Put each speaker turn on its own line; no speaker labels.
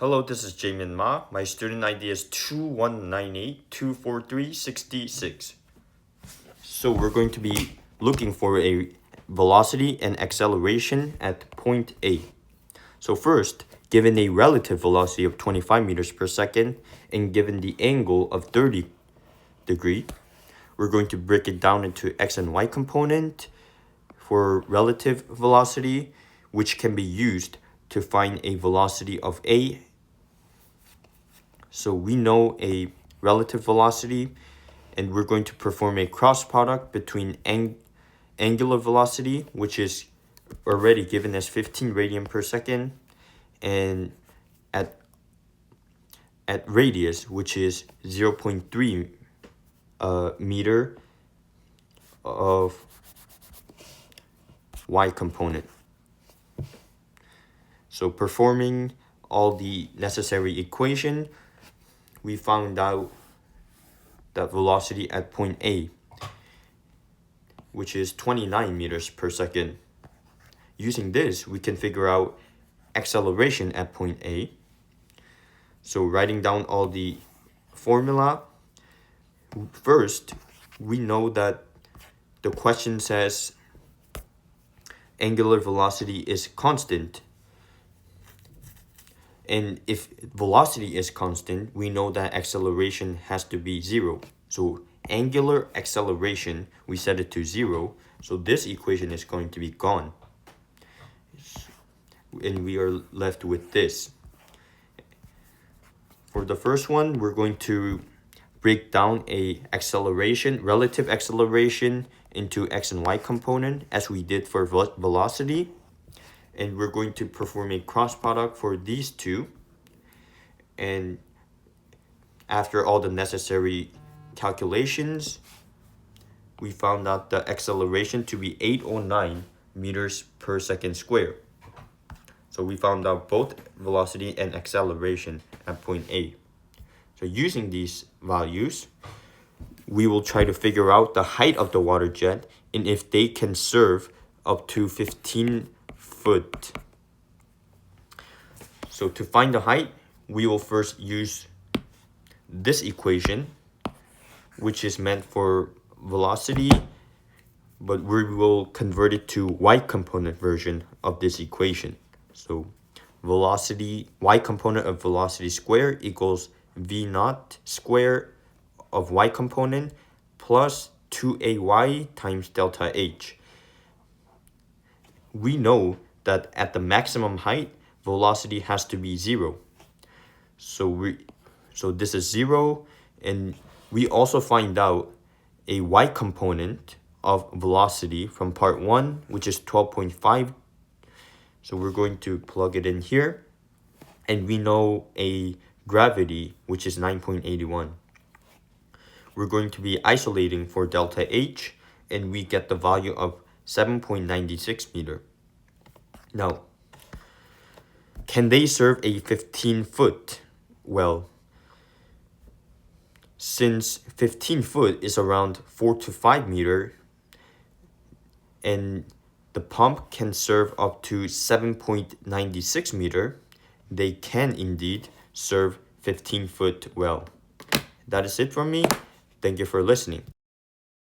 Hello, this is Jamin Ma. My student ID is 2198243666. So we're going to be looking for a velocity and acceleration at point A. So first, given a relative velocity of 25 meters per second and given the angle of 30 degrees, we're going to break it down into x and y component for relative velocity, which can be used to find a velocity of A. So we know a relative velocity, and we're going to perform a cross product between angular velocity, which is already given as 15 radian per second, and at radius, which is 0.3 meter of y component. So performing all the necessary equation, we found out that velocity at point A, which is 29 meters per second. Using this, we can figure out acceleration at point A. So writing down all the formula, first, we know that the question says angular velocity is constant. And if velocity is constant, we know that acceleration has to be 0. So angular acceleration, we set it to 0. So this equation is going to be gone. And we are left with this. For the first one, we're going to break down a relative acceleration into x and y component as we did for velocity. And we're going to perform a cross product for these two. And after all the necessary calculations, we found out the acceleration to be 809 meters per second square. So we found out both velocity and acceleration at point A. So using these values, we will try to figure out the height of the water jet and if they can serve up to 15 foot. So to find the height, we will first use this equation, which is meant for velocity, but we will convert it to y component version of this equation. So velocity, y component of velocity square equals v naught square of y component plus 2ay times delta h. We know that at the maximum height, velocity has to be 0. So this is 0, and we also find out a y component of velocity from part 1, which is 12.5. So we're going to plug it in here, and we know a gravity, which is 9.81. We're going to be isolating for delta H, and we get the value of 7.96 meter. Now, can they serve a 15 foot? Well, since 15 foot is around 4 to 5 meter, and the pump can serve up to 7.96 meter, they can indeed serve 15 foot well. That is it from me. Thank you for listening.